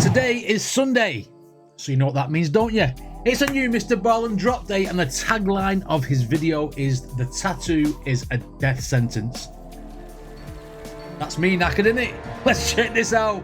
Today is Sunday, so you know what that means, don't you? It's a new Mr. Ballen drop day, and the tagline of his video is "The tattoo is a death sentence." That's me knackered, isn't it? Let's check this out.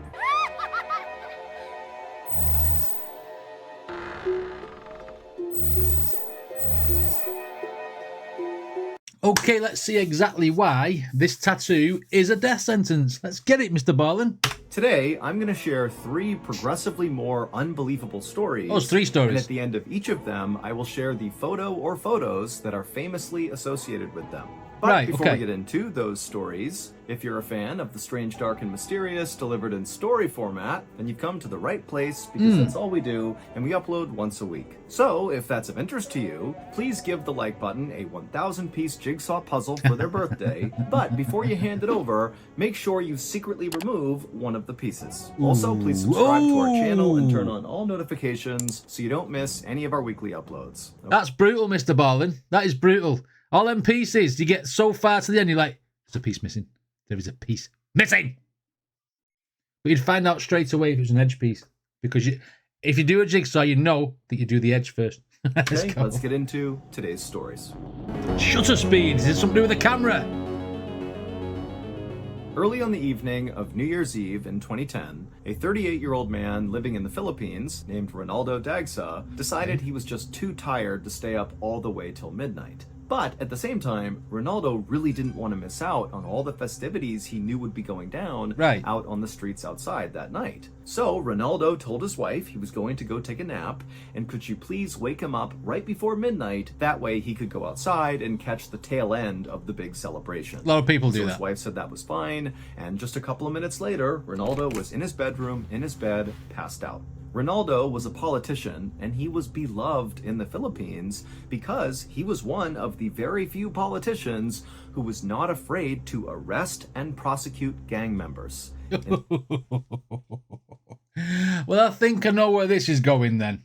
Okay, let's see exactly why this tattoo is a death sentence. Let's get it, Mr. Ballen. Today, I'm going to share 3 progressively more unbelievable stories. Oh, it's 3 stories. And at the end of each of them, I will share the photo or photos that are famously associated with them. But before we get into those stories, if you're a fan of the strange, dark, and mysterious delivered in story format, then you've come to the right place, because that's all we do, and we upload once a week. So, if that's of interest to you, please give the like button a 1,000-piece jigsaw puzzle for their birthday, but before you hand it over, make sure you secretly remove one of the pieces. Also, please subscribe to our channel and turn on all notifications so you don't miss any of our weekly uploads. Okay. That's brutal, Mr. Ballen. That is brutal. All them pieces, you get so far to the end, you're like, there's a piece missing. There is a piece missing. But you'd find out straight away if it was an edge piece. Because if you do a jigsaw, you know that you do the edge first. Okay, let's get into today's stories. Shutter speed. Is it something to do with the camera? Early on the evening of New Year's Eve in 2010, a 38-year-old man living in the Philippines named Ronaldo Dagsa decided he was just too tired to stay up all the way till midnight. But at the same time, Ronaldo really didn't want to miss out on all the festivities he knew would be going down out on the streets outside that night. So Ronaldo told his wife he was going to go take a nap, and could she please wake him up right before midnight, that way he could go outside and catch the tail end of the big celebration. A lot of people do that. His wife said that was fine, and just a couple of minutes later, Ronaldo was in his bedroom, in his bed, passed out. Ronaldo was a politician, and he was beloved in the Philippines because he was one of the very few politicians who was not afraid to arrest and prosecute gang members. Well, I think I know where this is going then.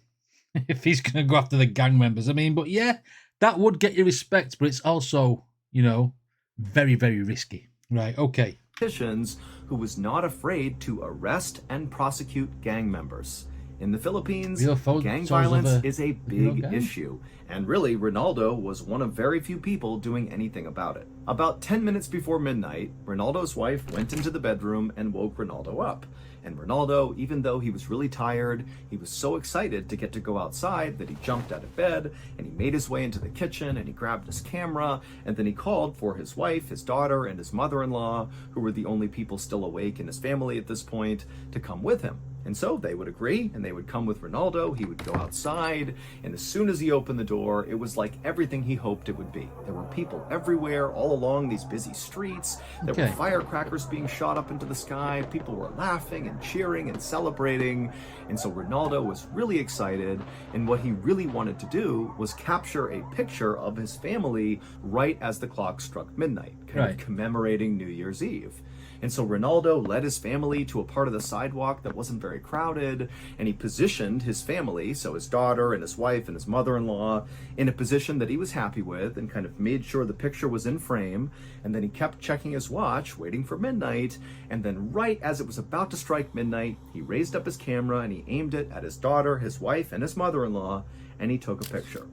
If he's going to go after the gang members. I mean, but yeah, that would get you respect, but it's also, you know, very, very risky. Right, okay. Politicians who was not afraid to arrest and prosecute gang members. In the Philippines, gang violence is a big issue, and really, Ronaldo was one of very few people doing anything about it. About 10 minutes before midnight, Ronaldo's wife went into the bedroom and woke Ronaldo up. And Ronaldo, even though he was really tired, he was so excited to get to go outside that he jumped out of bed, and he made his way into the kitchen, and he grabbed his camera, and then he called for his wife, his daughter, and his mother-in-law, who were the only people still awake in his family at this point, to come with him. And so they would agree, and they would come with Ronaldo. He would go outside, and as soon as he opened the door, it was like everything he hoped it would be. There were people everywhere, all along these busy streets. There were firecrackers being shot up into the sky. People were laughing and cheering and celebrating. And so Ronaldo was really excited, and what he really wanted to do was capture a picture of his family right as the clock struck midnight, kind of commemorating New Year's Eve. And so Ronaldo led his family to a part of the sidewalk that wasn't very crowded, and he positioned his family, so his daughter and his wife and his mother-in-law, in a position that he was happy with, and kind of made sure the picture was in frame. And then he kept checking his watch, waiting for midnight, and then right as it was about to strike midnight, he raised up his camera and he aimed it at his daughter, his wife, and his mother-in-law, and he took a picture.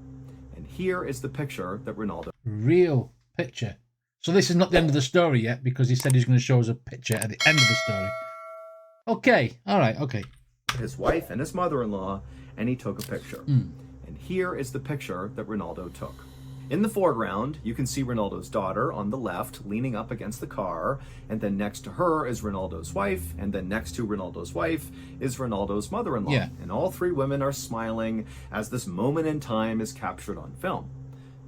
And here is the picture that Ronaldo... Real picture. So this is not the end of the story yet, because he said he's going to show us a picture at the end of the story. Okay, all right, okay. His wife and his mother-in-law, and he took a picture. And here is the picture that Ronaldo took. In the foreground, you can see Ronaldo's daughter on the left, leaning up against the car, and then next to her is Ronaldo's wife, and then next to Ronaldo's wife is Ronaldo's mother-in-law. Yeah. And all 3 women are smiling as this moment in time is captured on film.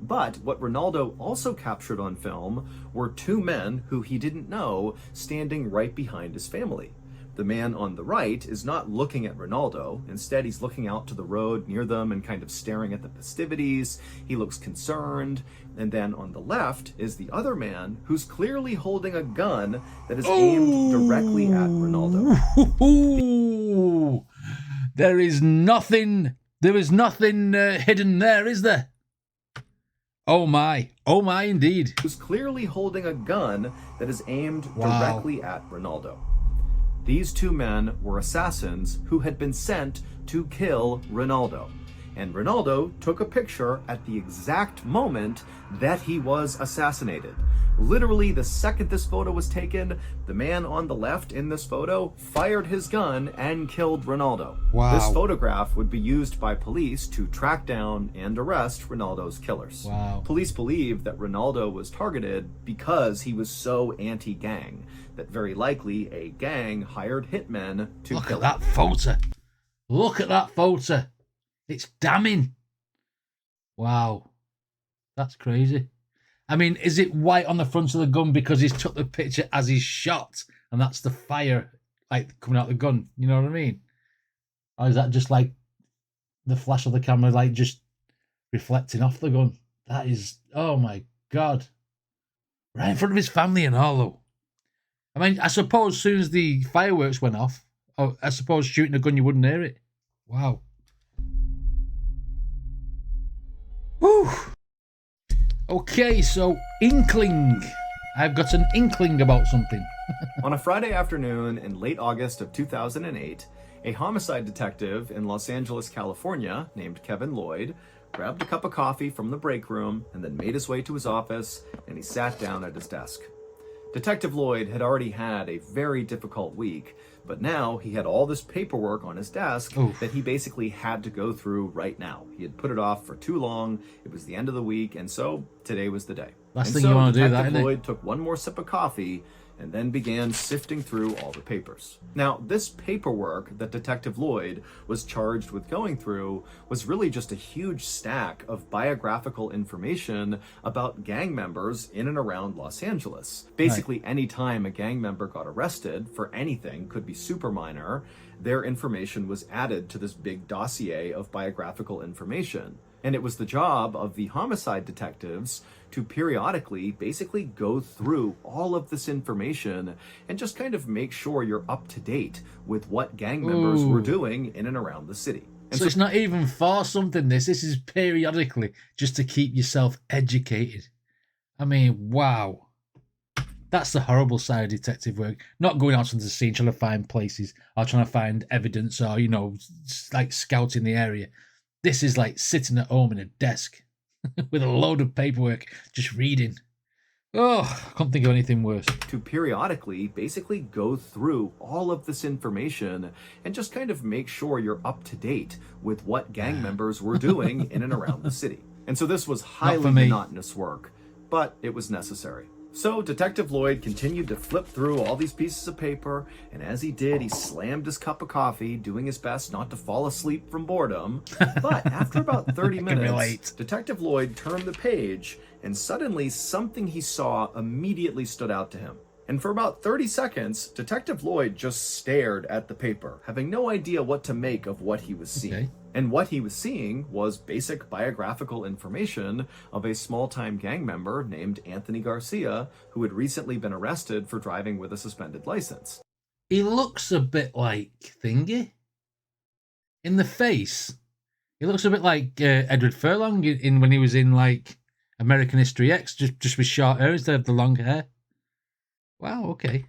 But what Ronaldo also captured on film were 2 men who he didn't know standing right behind his family. The man on the right is not looking at Ronaldo. Instead, he's looking out to the road near them and kind of staring at the festivities. He looks concerned. And then on the left is the other man who's clearly holding a gun that is aimed directly at Ronaldo. There is nothing hidden there, is there? Oh my indeed. Who's clearly holding a gun that is aimed directly at Ronaldo. These two men were assassins who had been sent to kill Ronaldo. And Ronaldo took a picture at the exact moment that he was assassinated. Literally, the second this photo was taken, the man on the left in this photo fired his gun and killed Ronaldo. Wow. This photograph would be used by police to track down and arrest Ronaldo's killers. Wow. Police believe that Ronaldo was targeted because he was so anti-gang that very likely a gang hired hitmen to Look kill at him. that photo. Look at that photo. It's damning. Wow. That's crazy. I mean, is it white on the front of the gun because he's took the picture as he's shot and that's the fire like coming out the gun? You know what I mean? Or is that just like the flash of the camera like just reflecting off the gun? That is, oh my God. Right in front of his family and all though. I mean, I suppose as soon as the fireworks went off, I suppose shooting a gun you wouldn't hear it. Wow. Whew. Okay, so inkling. I've got an inkling about something. On a Friday afternoon in late August of 2008, a homicide detective in Los Angeles, California, named Kevin Lloyd, grabbed a cup of coffee from the break room and then made his way to his office, and he sat down at his desk. Detective Lloyd had already had a very difficult week, but now he had all this paperwork on his desk that he basically had to go through right now. He had put it off for too long. It was the end of the week, and so today was the day. Last thing you want to do, that, Detective Lloyd took one more sip of coffee and then began sifting through all the papers. Now, this paperwork that Detective Lloyd was charged with going through was really just a huge stack of biographical information about gang members in and around Los Angeles. Basically, any time a gang member got arrested for anything, could be super minor, their information was added to this big dossier of biographical information. And it was the job of the homicide detectives to periodically basically go through all of this information and just kind of make sure you're up to date with what gang members were doing in and around the city. And so it's not even for something, this is periodically just to keep yourself educated. I mean, wow. That's the horrible side of detective work. Not going out onto the scene trying to find places or trying to find evidence or, you know, like scouting the area. This is like sitting at home in a desk with a load of paperwork, just reading. Oh, I can't think of anything worse. To periodically basically go through all of this information and just kind of make sure you're up to date with what gang members were doing in and around the city. And so this was highly monotonous work, but it was necessary. So Detective Lloyd continued to flip through all these pieces of paper, and as he did, he slammed his cup of coffee, doing his best not to fall asleep from boredom. But after about 30 minutes, Detective Lloyd turned the page, and suddenly something he saw immediately stood out to him. And for about 30 seconds, Detective Lloyd just stared at the paper, having no idea what to make of what he was seeing. Okay. And what he was seeing was basic biographical information of a small-time gang member named Anthony Garcia, who had recently been arrested for driving with a suspended license. He looks a bit like Thingy. In the face, he looks a bit like Edward Furlong in when he was in like American History X, just with short hair instead of the long hair. Wow, okay.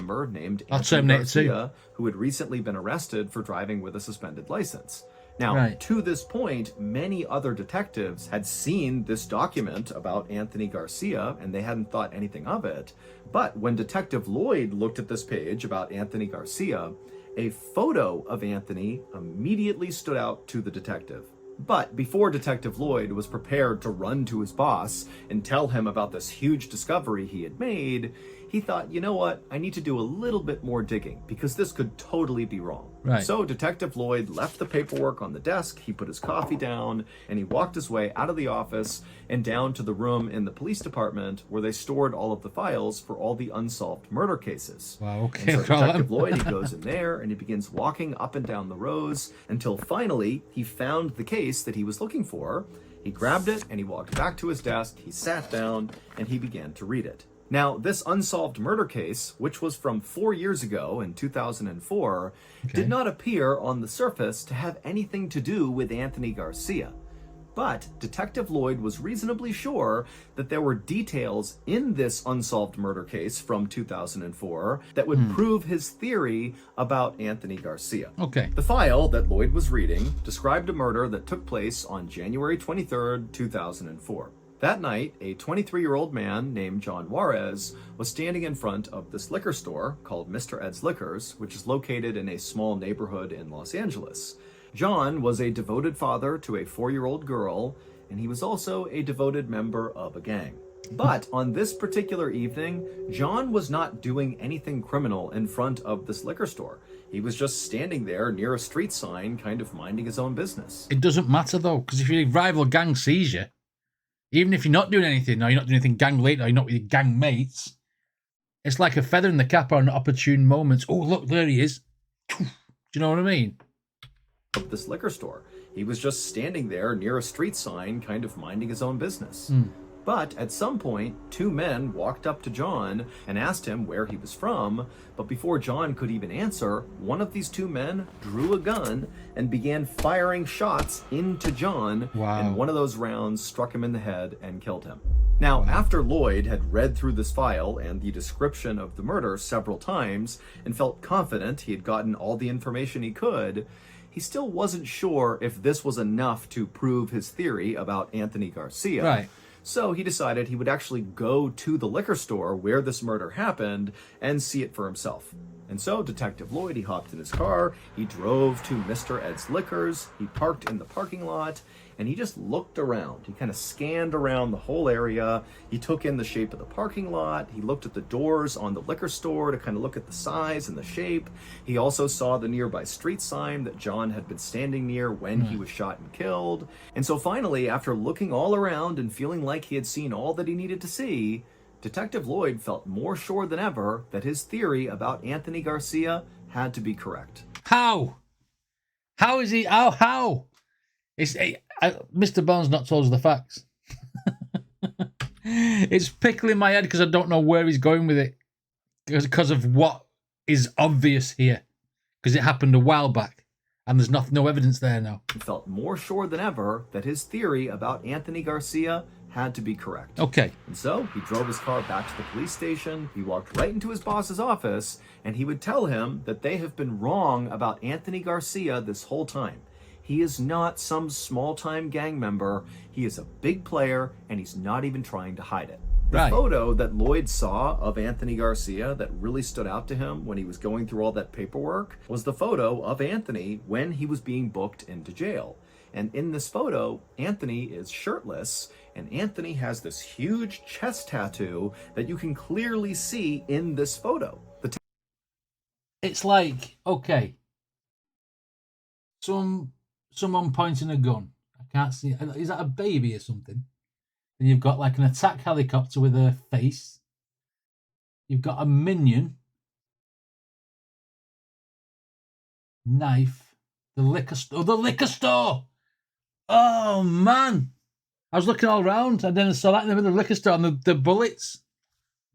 Named Anthony Garcia, who had recently been arrested for driving with a suspended license. Now, to this point, many other detectives had seen this document about Anthony Garcia, and they hadn't thought anything of it. But when Detective Lloyd looked at this page about Anthony Garcia, a photo of Anthony immediately stood out to the detective. But before Detective Lloyd was prepared to run to his boss and tell him about this huge discovery he had made, he thought, you know what, I need to do a little bit more digging because this could totally be wrong. So Detective Lloyd left the paperwork on the desk, he put his coffee down, and he walked his way out of the office and down to the room in the police department where they stored all of the files for all the unsolved murder cases. Wow, okay. And so Detective Lloyd, he goes in there and he begins walking up and down the rows until finally he found the case that he was looking for. He grabbed it and he walked back to his desk, he sat down, and he began to read it. Now, this unsolved murder case, which was from 4 years ago in 2004, did not appear on the surface to have anything to do with Anthony Garcia. But Detective Lloyd was reasonably sure that there were details in this unsolved murder case from 2004 that would prove his theory about Anthony Garcia. Okay. The file that Lloyd was reading described a murder that took place on January 23rd, 2004. That night, a 23-year-old man named John Juarez was standing in front of this liquor store called Mr. Ed's Liquors, which is located in a small neighborhood in Los Angeles. John was a devoted father to a 4-year-old girl, and he was also a devoted member of a gang. But on this particular evening, John was not doing anything criminal in front of this liquor store. He was just standing there near a street sign, kind of minding his own business. It doesn't matter, though, because if your rival gang sees you, even if you're not doing anything, or you're not doing anything gang-related, or you're not with your gang mates, it's like a feather in the cap on opportune moments. Oh, look, there he is. Do you know what I mean? Of this liquor store. He was just standing there near a street sign, kind of minding his own business. But at some point, 2 men walked up to John and asked him where he was from, but before John could even answer, one of these 2 men drew a gun and began firing shots into John, and one of those rounds struck him in the head and killed him. Now, after Lloyd had read through this file and the description of the murder several times and felt confident he had gotten all the information he could, he still wasn't sure if this was enough to prove his theory about Anthony Garcia. Right. So he decided he would actually go to the liquor store where this murder happened and see it for himself. And so Detective Lloyd, he hopped in his car, he drove to Mr. Ed's Liquors, he parked in the parking lot, and he just looked around. He kind of scanned around the whole area. He took in the shape of the parking lot. He looked at the doors on the liquor store to kind of look at the size and the shape. He also saw the nearby street sign that John had been standing near when he was shot and killed. And so finally, after looking all around and feeling like he had seen all that he needed to see, Detective Lloyd felt more sure than ever that his theory about Anthony Garcia had to be correct. How? How is he? How? Mr. Bond's not told us the facts. It's pickling my head because I don't know where he's going with it. Because of what is obvious here. Because it happened a while back. And there's no evidence there now. He felt more sure than ever that his theory about Anthony Garcia had to be correct. Okay. And so he drove his car back to the police station. He walked right into his boss's office, and he would tell him that they have been wrong about Anthony Garcia this whole time. He is not some small-time gang member. He is a big player, and he's not even trying to hide it. The photo that Lloyd saw of Anthony Garcia that really stood out to him when he was going through all that paperwork was the photo of Anthony when he was being booked into jail. And in this photo, Anthony is shirtless, and Anthony has this huge chest tattoo that you can clearly see in this photo. It's like, okay, someone pointing a gun. I can't see. Is that a baby or something? And you've got like an attack helicopter with a face. You've got a minion. Knife. The liquor store. The liquor store! Oh, man. I was looking all around and then I saw that in the middle of the liquor store and the bullets.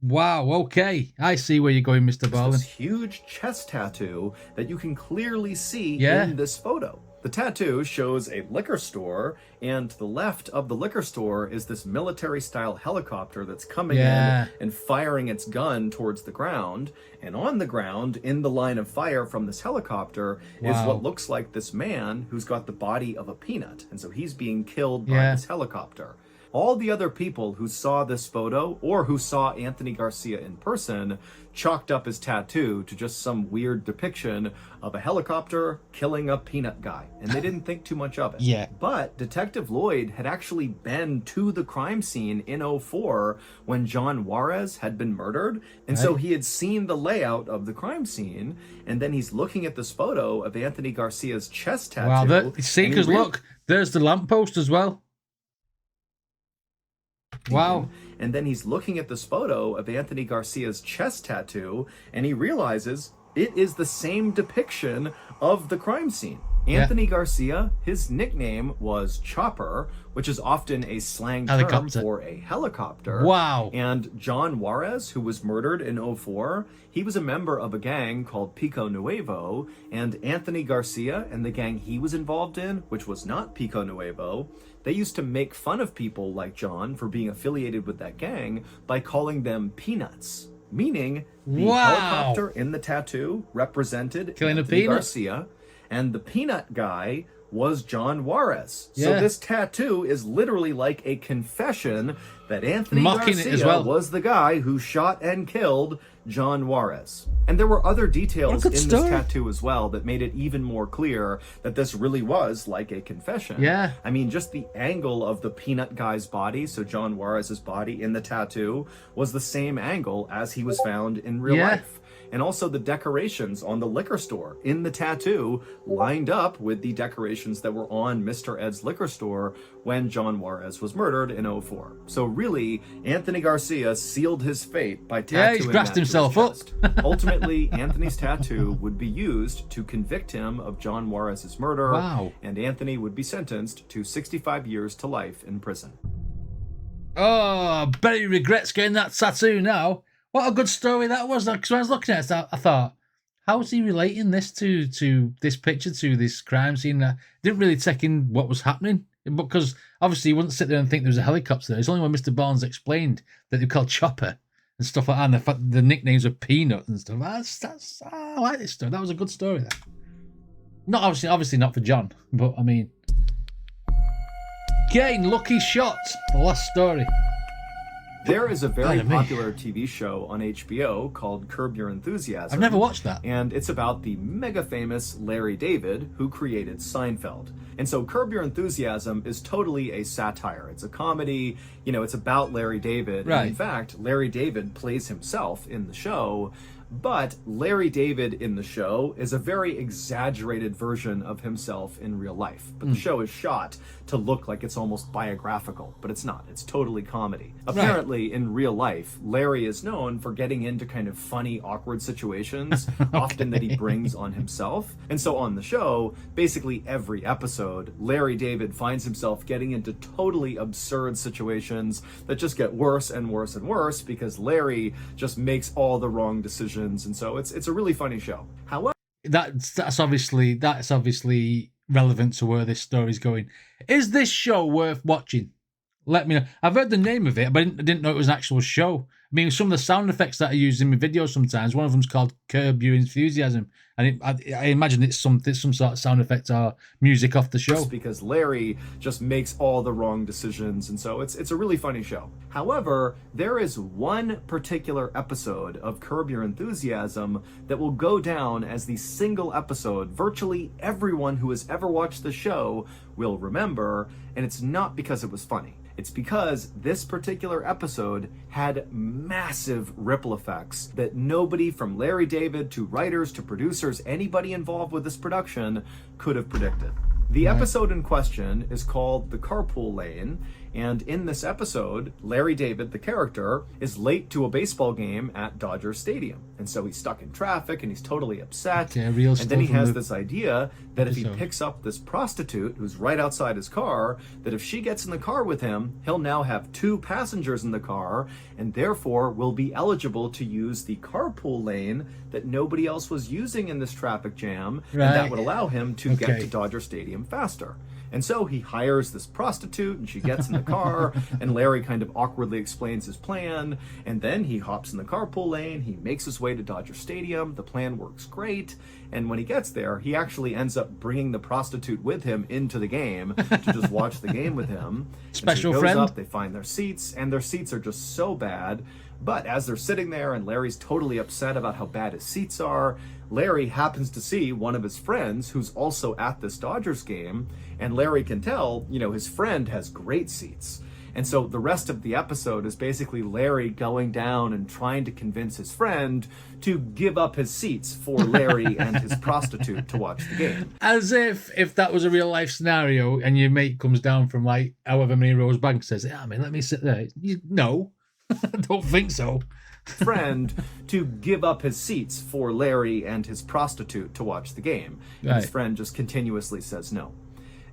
Wow, okay. I see where you're going, Mr. Ballen. This huge chest tattoo that you can clearly see in this photo. The tattoo shows a liquor store, and to the left of the liquor store is this military-style helicopter that's coming in and firing its gun towards the ground. And on the ground, in the line of fire from this helicopter, is what looks like this man who's got the body of a peanut. And so he's being killed by this helicopter. All the other people who saw this photo or who saw Anthony Garcia in person chalked up his tattoo to just some weird depiction of a helicopter killing a peanut guy. And they didn't think too much of it. But Detective Lloyd had actually been to the crime scene in 2004 when John Juarez had been murdered. And so he had seen the layout of the crime scene. And then he's looking at this photo of Anthony Garcia's chest tattoo. Wow, see, because look, there's the lamppost as well. Wow. And then he's looking at this photo of Anthony Garcia's chest tattoo, and he realizes it is the same depiction of the crime scene. Anthony Garcia, his nickname was Chopper, which is often a slang term for a helicopter. Wow. And John Juarez, who was murdered in 2004, he was a member of a gang called Pico Nuevo, and Anthony Garcia and the gang he was involved in, which was not Pico Nuevo, they used to make fun of people like John for being affiliated with that gang by calling them peanuts, meaning the helicopter in the tattoo represented Anthony Garcia, and the peanut guy was John Juarez. Yeah. So this tattoo is literally like a confession that Anthony Garcia was the guy who shot and killed John Juarez. And there were other details in this tattoo as well that made it even more clear that this really was like a confession. Yeah. I mean, just the angle of the peanut guy's body, so John Juarez's body in the tattoo, was the same angle as he was found in real life. And also the decorations on the liquor store in the tattoo lined up with the decorations that were on Mr. Ed's liquor store when John Juarez was murdered in 2004. So really, Anthony Garcia sealed his fate by tattooing he's grassed himself up. Ultimately, Anthony's tattoo would be used to convict him of John Juarez's murder, and Anthony would be sentenced to 65 years to life in prison. Oh, I bet he regrets getting that tattoo now. What a good story that was. Because when I was looking at it, I thought, how is he relating this to this picture, to this crime scene? I didn't really take in what was happening. Because obviously you wouldn't sit there and think there was a helicopter there. It's only when Mr. Barnes explained that they're called Chopper and stuff like that, and the fact the nicknames are Peanut and stuff. I like this story. That was a good story there. Not obviously not for John, but I mean, getting lucky shots. The last story. There is a very popular TV show on HBO called Curb Your Enthusiasm. I've never watched that. And it's about the mega famous Larry David, who created Seinfeld. And so Curb Your Enthusiasm is totally a satire. It's a comedy, it's about Larry David. Right. And in fact, Larry David plays himself in the show. But Larry David in the show is a very exaggerated version of himself in real life. But the show is shot to look like it's almost biographical, but it's not. It's totally comedy. Apparently, in real life, Larry is known for getting into kind of funny, awkward situations, often that he brings on himself. And so on the show, basically every episode, Larry David finds himself getting into totally absurd situations that just get worse and worse and worse because Larry just makes all the wrong decisions. And so it's a really funny show. However, that's obviously relevant to where this story's going. Is this show worth watching? Let me know. I've heard the name of it, but I didn't know it was an actual show. I mean, some of the sound effects that I use in my videos sometimes, one of them's called Curb Your Enthusiasm, and I imagine it's some sort of sound effect or music off the show. Because Larry just makes all the wrong decisions, and so it's a really funny show. However, there is one particular episode of Curb Your Enthusiasm that will go down as the single episode virtually everyone who has ever watched the show will remember, and it's not because it was funny. It's because this particular episode had massive ripple effects that nobody from Larry David to writers to producers, anybody involved with this production, could have predicted. The episode in question is called The Carpool Lane, and in this episode, Larry David, the character, is late to a baseball game at Dodger Stadium. And so he's stuck in traffic and he's totally upset. And then he has this idea that if he picks up this prostitute who's right outside his car, that if she gets in the car with him, he'll now have 2 passengers in the car and therefore will be eligible to use the carpool lane that nobody else was using in this traffic jam. And that would allow him to get to Dodger Stadium faster. And so he hires this prostitute and she gets in the car and Larry kind of awkwardly explains his plan. And then he hops in the carpool lane. He makes his way to Dodger Stadium. The plan works great. And when he gets there, he actually ends up bringing the prostitute with him into the game to just watch the game with him. Special so he goes friend. up, they find their seats, and their seats are just so bad. But as they're sitting there and Larry's totally upset about how bad his seats are, Larry happens to see one of his friends who's also at this Dodgers game, and Larry can tell, his friend has great seats. And so the rest of the episode is basically Larry going down and trying to convince his friend to give up his seats for Larry and his prostitute to watch the game. As if that was a real life scenario and your mate comes down from however many rows back and says, let me sit there. No, I don't think so. friend to give up his seats for Larry and his prostitute to watch the game. And his friend just continuously says no.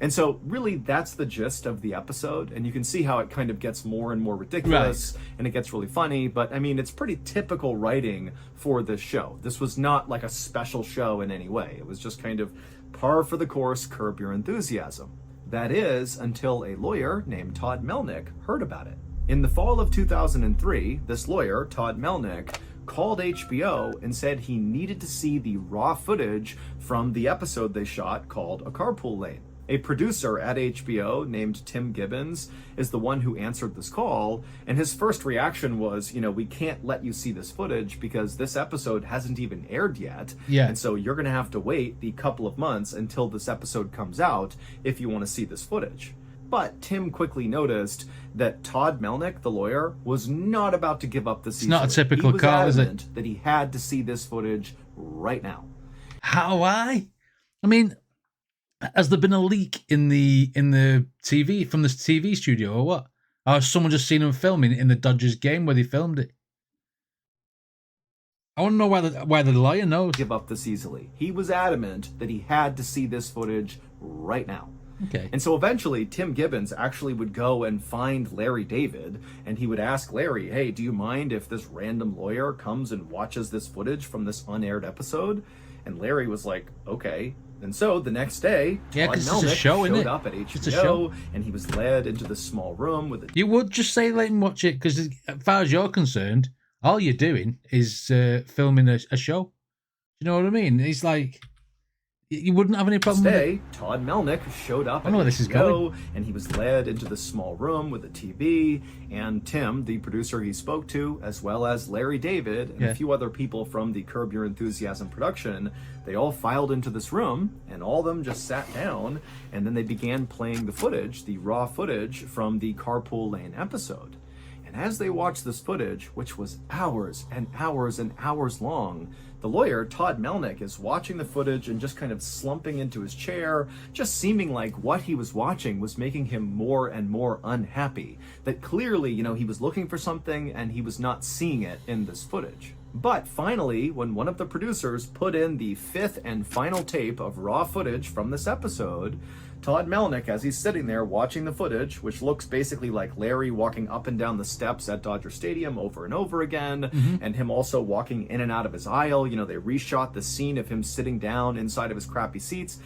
And so really that's the gist of the episode, and you can see how it kind of gets more and more ridiculous, and it gets really funny, but I mean, it's pretty typical writing for this show. This was not like a special show in any way. It was just kind of par for the course, Curb Your Enthusiasm. That is, until a lawyer named Todd Melnick heard about it. In the fall of 2003, this lawyer, Todd Melnick, called HBO and said he needed to see the raw footage from the episode they shot called A Carpool Lane. A producer at HBO named Tim Gibbons is the one who answered this call, and his first reaction was, we can't let you see this footage because this episode hasn't even aired yet, and so you're going to have to wait the couple of months until this episode comes out if you want to see this footage. But Tim quickly noticed that Todd Melnick, the lawyer, was not about to give up the season. It's not a typical call, is it? That he had to see this footage right now. I mean, has there been a leak in the TV from the TV studio or what? Or has someone just seen him filming in the Dodgers game where they filmed it? I want to know why the lawyer knows. Give up this easily. He was adamant that he had to see this footage right now. Okay. And so eventually Tim Gibbons actually would go and find Larry David, and he would ask Larry, hey, do you mind if this random lawyer comes and watches this footage from this unaired episode? And Larry was like, okay. And so the next day, Todd Melnick showed up at HBO, and he was led into this small room with a... You would just say let him watch it, because as far as you're concerned, all you're doing is filming a show. You know what I mean? He's like... You wouldn't have any problem with it. Todd Melnick showed up at HBO, and he was led into this small room with a TV, and Tim, the producer he spoke to, as well as Larry David and a few other people from the Curb Your Enthusiasm production, they all filed into this room, and all of them just sat down, and then they began playing the footage, the raw footage from the Carpool Lane episode. And as they watched this footage, which was hours and hours and hours long, the lawyer, Todd Melnick, is watching the footage and just kind of slumping into his chair, just seeming like what he was watching was making him more and more unhappy. That clearly, he was looking for something and he was not seeing it in this footage. But finally, when one of the producers put in the 5th and final tape of raw footage from this episode, Todd Melnick, as he's sitting there watching the footage, which looks basically like Larry walking up and down the steps at Dodger Stadium over and over again, and him also walking in and out of his aisle. They reshot the scene of him sitting down inside of his crappy seats.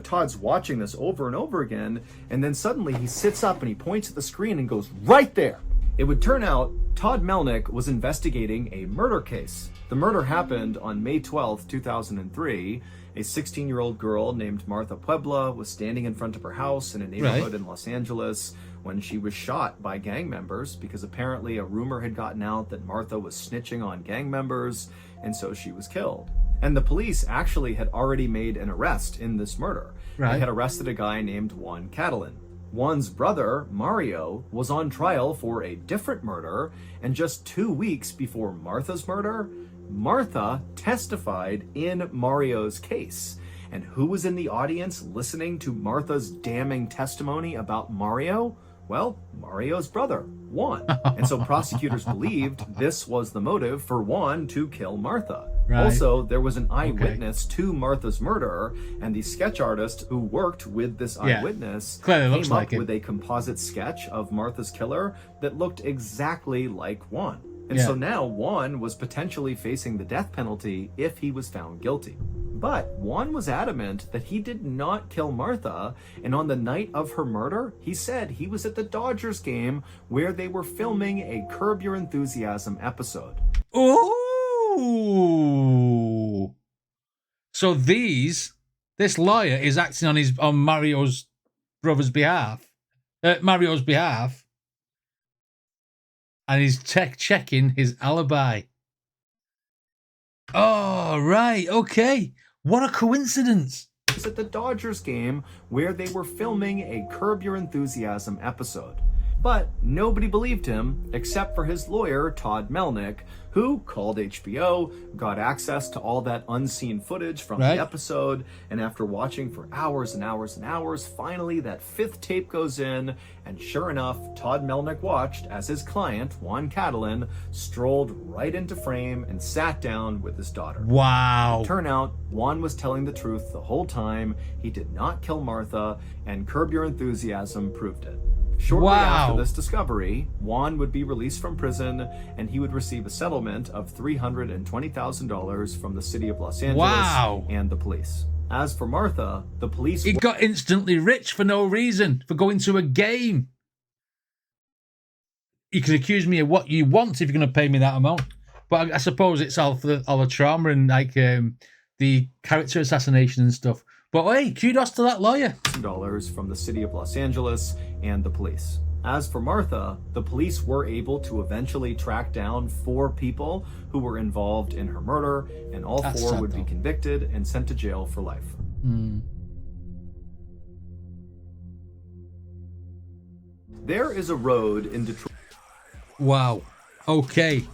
Todd's watching this over and over again, and then suddenly he sits up and he points at the screen and goes, right there! It would turn out Todd Melnick was investigating a murder case. The murder happened on May 12th, 2003. A 16-year-old girl named Martha Puebla was standing in front of her house in a neighborhood in Los Angeles when she was shot by gang members because apparently a rumor had gotten out that Martha was snitching on gang members, and so she was killed. And the police actually had already made an arrest in this murder. They had arrested a guy named Juan Catalan. Juan's brother, Mario, was on trial for a different murder, and just 2 weeks before Martha's murder, Martha testified in Mario's case. And who was in the audience listening to Martha's damning testimony about Mario? Well, Mario's brother, Juan. And so prosecutors believed this was the motive for Juan to kill Martha. Also, there was an eyewitness to Martha's murder, and the sketch artist who worked with this eyewitness came up with a composite sketch of Martha's killer that looked exactly like Juan. And so now Juan was potentially facing the death penalty if he was found guilty. But Juan was adamant that he did not kill Martha, and on the night of her murder, he said he was at the Dodgers game where they were filming a Curb Your Enthusiasm episode. Ooh! So this lawyer is acting on Mario's brother's behalf, Mario's behalf, and he's checking his alibi. Oh, right, okay. What a coincidence. It was at the Dodgers game where they were filming a Curb Your Enthusiasm episode. But nobody believed him except for his lawyer, Todd Melnick, who called HBO, got access to all that unseen footage from the episode, and after watching for hours and hours and hours, finally that 5th tape goes in, and sure enough, Todd Melnick watched as his client, Juan Catalan, strolled right into frame and sat down with his daughter. Wow. Turn out, Juan was telling the truth the whole time. He did not kill Martha, and Curb Your Enthusiasm proved it. Shortly after this discovery, Juan would be released from prison, and he would receive a settlement of $320,000 from the city of Los Angeles and the police. As for Martha, the police... He got instantly rich for no reason, for going to a game. You can accuse me of what you want if you're going to pay me that amount. But I suppose it's all for all the trauma and like the character assassination and stuff. But hey, kudos to that lawyer. ...dollars from the city of Los Angeles and the police. As for Martha, the police were able to eventually track down 4 people who were involved in her murder, and all 4 would be convicted and sent to jail for life. There is a road in Detroit. Wow. Okay.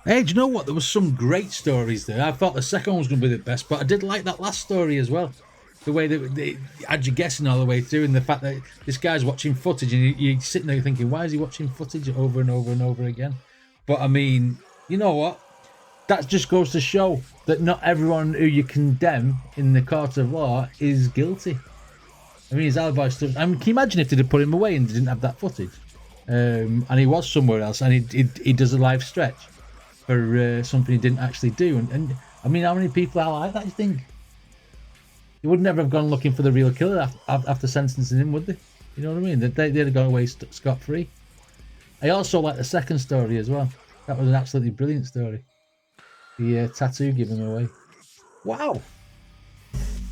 Hey, do you know what? There was some great stories there. I thought the second one was going to be the best, but I did like that last story as well. The way that they had you guessing all the way through, and the fact that this guy's watching footage and you're sitting there thinking, why is he watching footage over and over and over again? But I mean, you know what? That just goes to show that not everyone who you condemn in the court of law is guilty. I mean, his alibi stuff. I mean, can you imagine if they'd have put him away and they didn't have that footage? And he was somewhere else, and he does a live stretch for something he didn't actually do. And I mean, how many people are like that, you think? They would never have gone looking for the real killer after sentencing him, would they? You know what I mean? They'd have gone away scot-free. I also like the second story as well. That was an absolutely brilliant story. The tattoo giving away. Wow.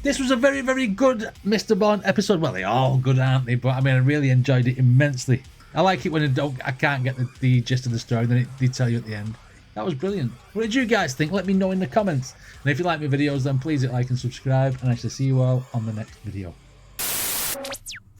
This was a very, very good Mr. Ballen episode. Well, they're all good, aren't they? But I mean, I really enjoyed it immensely. I like it when I can't get the gist of the story, then they tell you at the end. That was brilliant. What did you guys think? Let me know in the comments. And if you like my videos, then please hit like and subscribe. And I shall see you all on the next video.